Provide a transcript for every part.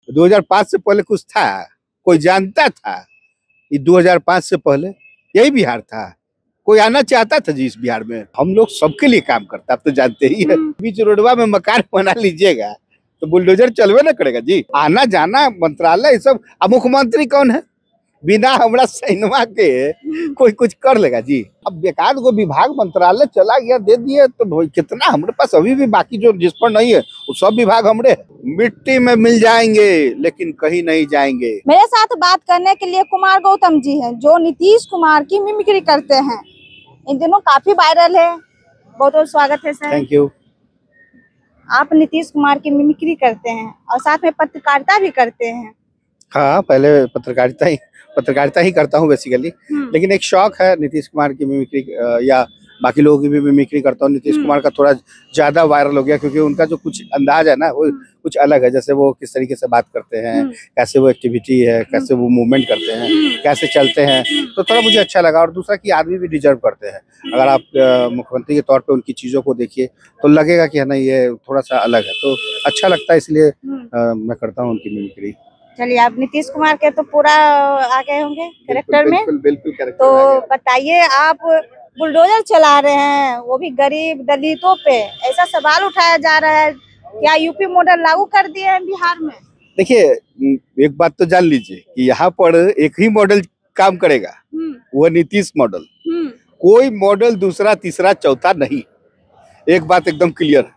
2005 से पहले कुछ था? कोई जानता था? ये 2005 से पहले यही बिहार था? कोई आना चाहता था जी इस बिहार में? हम लोग सबके लिए काम करता, आप तो जानते ही है। बीच रोडवा में मकान बना लीजिएगा तो बुलडोजर चलवे ना करेगा जी। आना जाना मंत्रालय ये सब। अब मुख्यमंत्री कौन है? बिना हमरा सैनवा के कोई कुछ कर लेगा जी? अब बेकार को विभाग मंत्रालय चला गया, दे दिए तो कितना हमारे पास अभी भी बाकी जो जिस पर नहीं है वो सब विभाग हमरे मिट्टी में मिल जाएंगे लेकिन कहीं नहीं जाएंगे। मेरे साथ बात करने के लिए कुमार गौतम जी हैं जो नीतीश कुमार की मिमिक्री करते हैं। इन दिनों काफी वायरल है। बहुत बहुत स्वागत है सर। Thank you. आप नीतीश कुमार की मिमिक्री करते हैं और साथ में पत्रकारिता भी करते हैं। हाँ, पहले पत्रकारिता ही करता हूँ बेसिकली, लेकिन एक शौक है नीतीश कुमार की मिमिक्री या बाकी लोगों की भी मिमिक्री करता हूँ। नीतीश कुमार का थोड़ा ज्यादा वायरल हो गया क्योंकि उनका जो कुछ अंदाज है ना वो कुछ अलग है। जैसे वो किस तरीके से बात करते हैं, कैसे वो एक्टिविटी है, कैसे वो मूवमेंट करते हैं, कैसे चलते हैं, तो थोड़ा मुझे अच्छा लगा। और दूसरा कि आदमी भी डिजर्व करते हैं। अगर आप मुख्यमंत्री के तौर पे उनकी चीजों को देखिए तो लगेगा कि है ना ये थोड़ा सा अलग है, तो अच्छा लगता है, इसलिए मैं करता हूँ उनकी मिमिक्री। चलिए, आप नीतीश कुमार के तो पूरा आ गए होंगे कैरेक्टर में। बिल्कुल कैरेक्टर। तो बताइए, आप बुलडोजर चला रहे हैं वो भी गरीब दलितों पे, ऐसा सवाल उठाया जा रहा है, क्या यूपी मॉडल लागू कर दिए हैं बिहार में? देखिए, एक बात तो जान लीजिए कि यहाँ पर एक ही मॉडल काम करेगा, वो नीतीश मॉडल। कोई मॉडल दूसरा तीसरा चौथा नहीं, एक बात एकदम क्लियर है।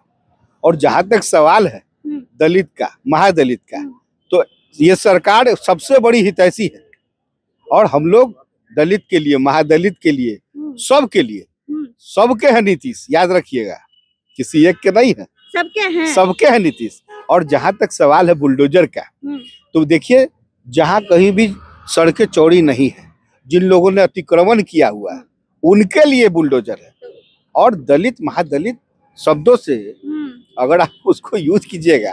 और जहां तक सवाल है दलित का, महादलित का, तो ये सरकार सबसे बड़ी हितैषी है और हम लोग दलित के लिए, महादलित के लिए, सबके लिए, सबके है नीतीश। याद रखिएगा, किसी एक के नहीं है, सबके है नीतीश। और जहां तक सवाल है बुलडोजर का, तो देखिए जहां कहीं भी सड़कें चौड़ी नहीं है, जिन लोगों ने अतिक्रमण किया हुआ है उनके लिए बुलडोजर है। और दलित महादलित शब्दों से अगर आप उसको यूज कीजिएगा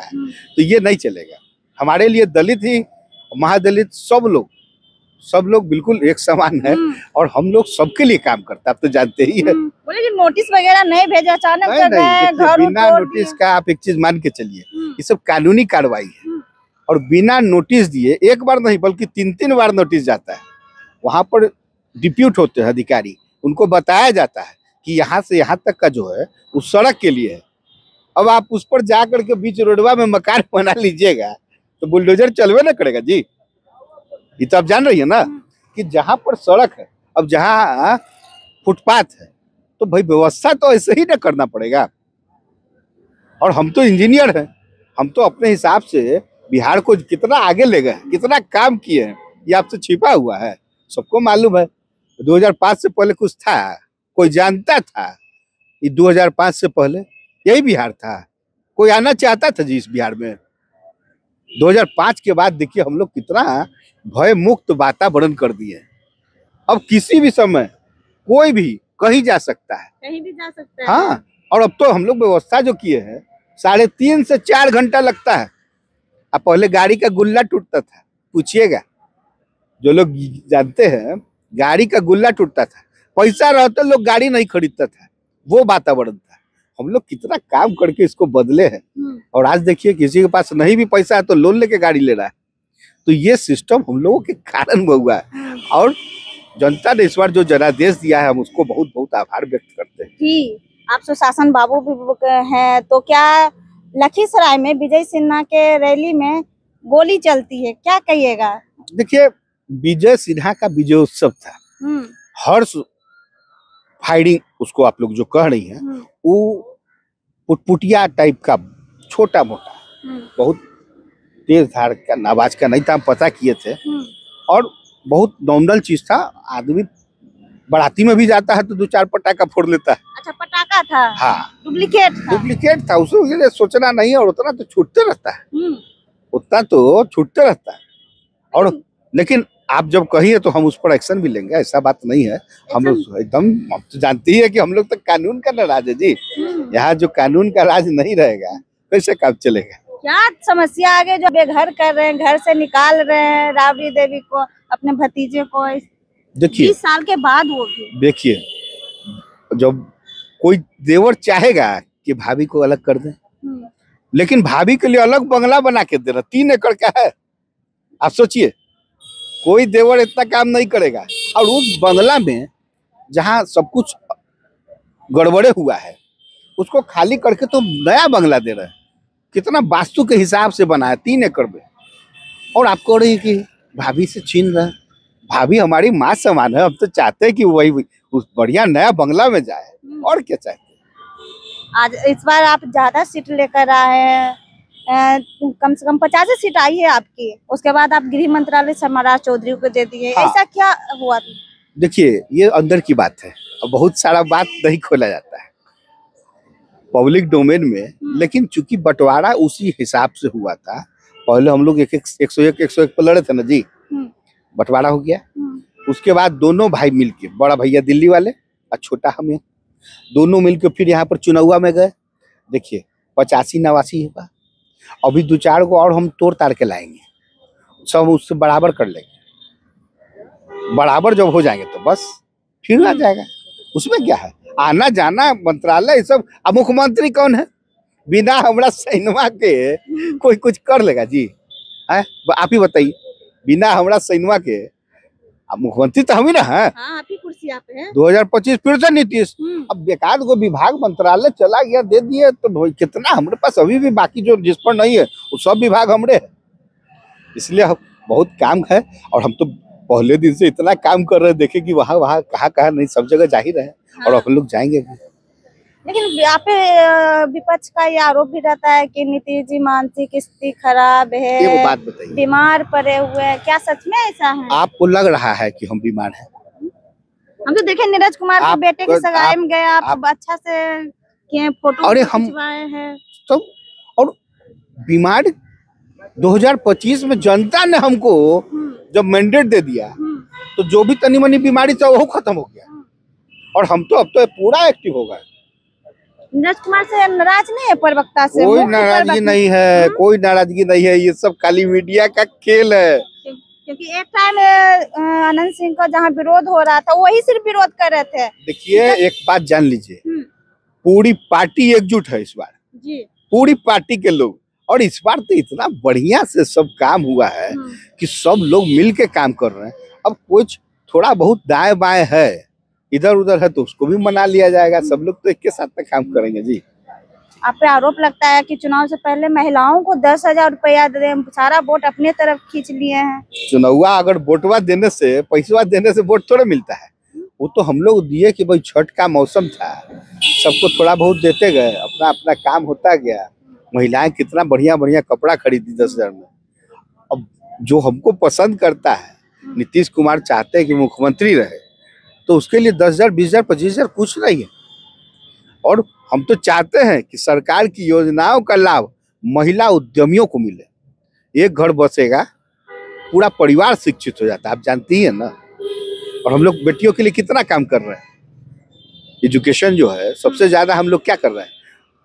तो ये नहीं चलेगा। हमारे लिए दलित ही महादलित सब लोग बिल्कुल एक समान है और हम लोग सबके लिए काम करते हैं, आप तो जानते ही है। बोले कि नोटिस वगैरह नहीं भेजा, अचानक बिना नोटिस का आप एक चीज मान के चलिए, ये सब कानूनी कार्रवाई है। और बिना नोटिस दिए एक बार नहीं बल्कि 3-3 बार नोटिस जाता है। वहां पर डिप्यूट होते हैं अधिकारी, उनको बताया जाता है कि यहाँ से यहाँ तक का जो है उस सड़क के लिए है। अब आप उस पर जा करके बीच रोडवा में मकान बना लीजिएगा तो बुलडोजर चलवे ना करेगा जी। ये तो आप जान रही है ना कि जहां पर सड़क है, अब जहां फुटपाथ है, तो भाई व्यवस्था तो ऐसे ही ना करना पड़ेगा। और हम तो इंजीनियर हैं, हम तो अपने हिसाब से बिहार को कितना आगे ले गए, कितना काम किए हैं, ये आपसे छिपा हुआ है, सबको मालूम है। 2005 से पहले कुछ था? कोई जानता था? ये 2005 से पहले यही बिहार था? कोई आना चाहता था जी इस बिहार में? 2005 के बाद देखिए हम लोग कितना भय मुक्त वातावरण कर दिए। अब किसी भी समय कोई भी कहीं जा सकता है, कहीं भी जा सकता है। हाँ, और अब तो हम लोग व्यवस्था जो किए हैं 3.5 से 4 घंटा लगता है। अब पहले गाड़ी का गुल्ला टूटता था, पूछिएगा जो लोग जानते हैं, गाड़ी का गुल्ला टूटता था, पैसा रहते लोग गाड़ी नहीं खरीदता था, वो वातावरण था। हम लोग कितना काम करके इसको बदले हैं। और आज देखिए किसी के पास नहीं भी पैसा है तो लोन लेके गाड़ी ले रहा है। तो ये सिस्टम हम लोगों के कारण हुआ है और जनता ने इस बार जो जनादेश दिया है हम उसको बहुत बहुत आभार व्यक्त करते हैं। जी, आप सुशासन बाबू भी हैं, तो क्या लखीसराय में विजय सिन्हा के रैली में गोली चलती है, क्या कहिएगा? देखिए, विजय सिन्हा का विजयोत्सव था, हर्ष फायरिंग उसको आप लोग जो कह रही हैं, वो पुटपुटिया टाइप का छोटा मोटा, बहुत तेज धार का आवाज का नहीं था, हम पता किए थे। और बहुत नॉर्मल चीज था। आदमी बाराती में भी जाता है तो 2-4 पटाखा फोड़ लेता है। अच्छा, पटाखा था? हाँ, डुप्लीकेट था। उसके सोचना नहीं है, और उतना तो छूटते रहता है, उतना तो छूटते रहता है। और लेकिन आप जब कहिए तो हम उस पर एक्शन भी लेंगे, ऐसा बात नहीं है। हम लोग एकदम, आप तो जानती है कि हम लोग तो कानून का राज है जी। यहाँ जो कानून का राज नहीं रहेगा कैसे काम चलेगा? क्या समस्या आगे जो बेघर कर रहे हैं, घर से निकाल रहे हैं राबड़ी देवी को, अपने भतीजे को, देखिए 20 साल के बाद वो भी। देखिए, जब कोई देवर चाहेगा कि भाभी को अलग कर दे, लेकिन भाभी के लिए अलग बंगला बना के दे रहा, 3 एकड़ का है। आप सोचिए, कोई देवर इतना काम नहीं करेगा। और उस बंगला में जहाँ सब कुछ गड़बड़े हुआ है उसको खाली करके तो नया बंगला दे रहे हैं। कितना वास्तु के हिसाब से बना है, 3 एकड़ में। और आपको रही कि भाभी से छीन रहे हैं। भाभी हमारी माँ समान है, हम तो चाहते हैं कि वही उस बढ़िया नया बंगला में जाए, और क्या चाहते हैं। आज इस बार आप ज्यादा सीट लेकर आए हैं, कम से कम 50 सीट आई है आपकी। उसके बाद आप गृह मंत्रालय सम्राट चौधरी को दे दिए। हाँ। ऐसा क्या हुआ? देखिए, ये अंदर की बात है, अब बहुत सारा बात नहीं खोला जाता है पब्लिक डोमेन में। लेकिन चूंकि बंटवारा उसी हिसाब से हुआ था, पहले हम लोग 101 पर लड़े थे ना जी, बंटवारा हो गया। उसके बाद दोनों भाई मिलके, बड़ा भैया दिल्ली वाले और छोटा हम, दोनों मिलके फिर यहाँ पर चुनावा में गए। देखिए 85-89 हुआ, अभी 2-4 को और हम तोड़ ताड़ के लाएंगे, सब उससे बराबर कर लेंगे। बराबर जब हो जाएंगे तो बस फिर आ जाएगा, उसमें क्या है। आना जाना मंत्रालय ये सब। अब मुख्यमंत्री कौन है? बिना हमरा सैनवा के कोई कुछ कर लेगा जी? है, आप ही बताइए। बिना हमरा सैनवा के मुख्यमंत्री तो हम ही ना है। हाँ, आप ही कुर्सी पे हैं। 2025 फिर से नीतीश। अब बेकार को विभाग मंत्रालय चला गया, दे दिए तो कितना हमारे पास अभी भी बाकी जो जिस पर नहीं है वो सब विभाग हमरे है। इसलिए बहुत काम है, और हम तो पहले दिन से इतना काम कर रहे हैं। देखे कि वहाँ कहाँ नहीं, सब जगह जा ही रहे हैं। हाँ। और अपन लोग जाएंगे भी। लेकिन यहाँ पे विपक्ष का ये आरोप भी रहता है कि नीतीश जी मानसिक स्थिति खराब है, ये वो बात बताइए, बीमार पड़े हुए हैं। क्या सच में ऐसा है? आपको लग रहा है कि हम बीमार हैं? हम तो देखे नीरज कुमार के बेटे की सगाई में गए, आप अच्छा से किए, फोटो खिंचवाए हैं तो। और बीमार 2025 में जनता ने हमको जब मैंडेट दे दिया तो जो भी तनी मनी बीमारी था वो खत्म हो गया, और हम तो अब तो पूरा एक्टिव हो गए। नीरज कुमार से नाराज नहीं है? प्रवक्ता से कोई नाराजगी नहीं है, कोई नाराजगी नहीं है। ये सब खाली मीडिया का खेल है। क्योंकि एक टाइम अनंत सिंह का जहाँ विरोध हो रहा था वही सिर्फ विरोध कर रहे थे। देखिए एक बात जान लीजिए, पूरी पार्टी एकजुट है इस बार जी, पूरी पार्टी के लोग। और इस बार तो इतना बढ़िया से सब काम हुआ है कि सब लोग मिल के काम कर रहे हैं। अब कुछ थोड़ा बहुत दाएं बाएं है, इधर उधर है, तो उसको भी मना लिया जाएगा। सब लोग तो एक के साथ में काम करेंगे जी। आप पे आरोप लगता है कि चुनाव से पहले महिलाओं को 10,000 रुपया दे, सारा वोट अपने तरफ खींच लिए हैं। चुनावा अगर वोटवा देने से, पैसा देने से वोट थोड़ा मिलता है। वो तो हम लोग दिए कि भाई छठ का मौसम था, सबको थोड़ा बहुत देते गए, अपना अपना काम होता गया। महिलाएं कितना बढ़िया बढ़िया कपड़ा खरीदी 10,000 में। अब जो हमको पसंद करता है, नीतीश कुमार चाहते हैं कि मुख्यमंत्री रहे, तो उसके लिए 10,000, 20,000, 25,000 कुछ नहीं है। और हम तो चाहते हैं कि सरकार की योजनाओं का लाभ महिला उद्यमियों को मिले। एक घर बसेगा, पूरा परिवार शिक्षित हो जाता है, आप जानती हैं ना। और हम लोग बेटियों के लिए कितना काम कर रहे हैं। एजुकेशन जो है सबसे ज्यादा हम लोग क्या कर रहे हैं,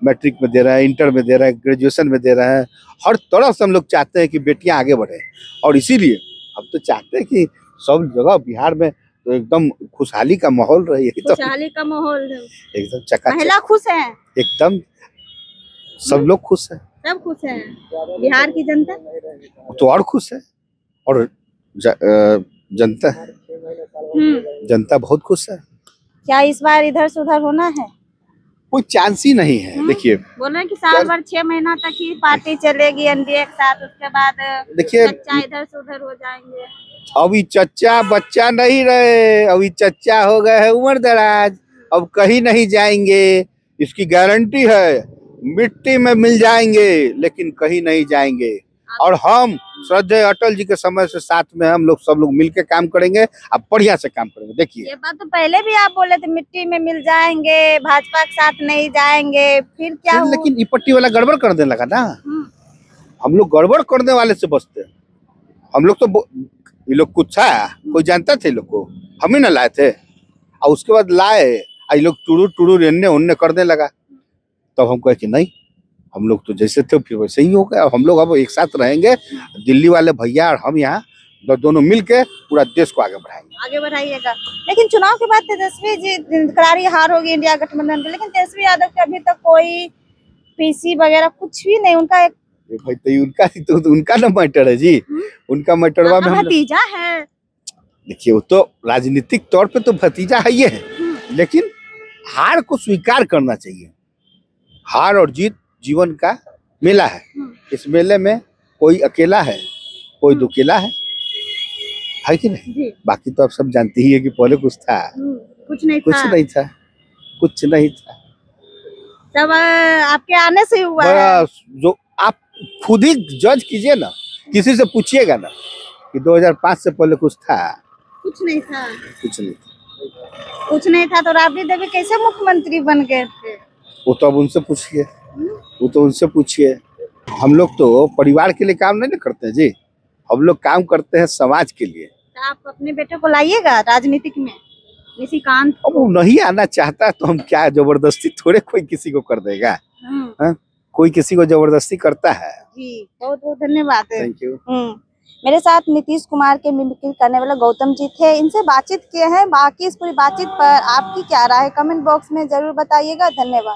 मैट्रिक में दे रहे हैं, इंटर में दे रहे हैं, ग्रेजुएशन में दे रहे हैं। हर तरह से हम लोग चाहते हैं कि बेटियां आगे बढ़े। और इसीलिए हम तो चाहते हैं कि सब जगह बिहार में तो एकदम खुशहाली का माहौल रहे। खुशहाली का माहौल एकदम चकाचक। महिला खुश है एकदम, सब लोग खुश हैं, सब खुश हैं। बिहार की जनता तो और खुश है, और जनता जनता बहुत खुश है। क्या इस बार इधर से उधर होना है? कोई चांस ही नहीं है। देखिए बोल रहे हैं कि साल भर 6 महीना तक ही पार्टी चलेगी एनडीए के साथ, उसके बाद देखिए इधर से उधर हो जाएंगे। अभी चच्चा बच्चा नहीं रहे, अभी चच्चा हो गए हैं उम्र दराज, अब कहीं नहीं जाएंगे, इसकी गारंटी है। मिट्टी में मिल जाएंगे लेकिन कहीं नहीं जाएंगे। और हम श्रद्धेय अटल जी के समय से साथ में हम लोग सब लोग मिलके काम करेंगे, अब बढ़िया से काम करेंगे। देखिए ये बात तो पहले भी आप बोले थे, मिट्टी में मिल जाएंगे, भाजपा के साथ नहीं जाएंगे, फिर क्या हुआ? लेकिन ये पट्टी वाला गड़बड़ कर देने लगा ना। हम लोग गड़बड़ करने वाले से बचते हैं। हम लोग तो ये लोग कुछ था, कोई जानता थे लोग को, हम ही ना लाए थे। और उसके बाद लाए, ये लोग टुरू एन्ने उन्ने करने लगा। तब हम कहे कि नहीं, हम लोग तो जैसे थे फिर वैसे ही हो गया। हम लोग अब एक साथ रहेंगे, दिल्ली वाले भैया और हम यहाँ दोनों मिलके पूरा देश को आगे बढ़ाएंगे। आगे बढ़ाइएगा। लेकिन चुनाव के बाद तेजस्वी जी करारी हार होगी इंडिया गठबंधन की, लेकिन तेजस्वी यादव के अभी तक कोई पीसी वगैरह कुछ भी नहीं उनका। एक ये भाई तो उनका ना मैटर है जी, उनका मैटरवा में हम भतीजा है। देखिए वो तो राजनीतिक तौर पे तो भतीजा है ही है, लेकिन हार को स्वीकार करना चाहिए। हार और जीत जीवन का मेला है। इस मेले में कोई अकेला है, कोई दुकेला है कि नहीं? जी। बाकी तो आप सब जानते ही है कि पहले कुछ था, कुछ नहीं था। कुछ नहीं था। तब आपके आने से हुआ है। जो आप खुद ही जज कीजिए ना, किसी से पूछिएगा ना कि 2005 से पहले कुछ था। कुछ नहीं था। कुछ नहीं था तो राबड़ी देवी कैसे मुख्यमंत्री बन गए थे? वो तो अब उनसे पूछिए। हम लोग तो परिवार के लिए काम नहीं करते हैं जी, हम लोग काम करते हैं समाज के लिए। तो आप अपने बेटे को लाइएगा राजनीतिक में, निशिकांत। अब वो नहीं आना चाहता तो हम क्या जबरदस्ती थोड़े कोई किसी को कर देगा। कोई किसी को जबरदस्ती करता है। जी बहुत बहुत धन्यवाद। Thank you. मेरे साथ नीतीश कुमार के मिमिक्री करने वाले गौतम जी थे, इनसे बातचीत किए हैं। बाकी इस पूरी बातचीत पर आपकी क्या राय है कमेंट बॉक्स में जरूर बताइएगा। धन्यवाद।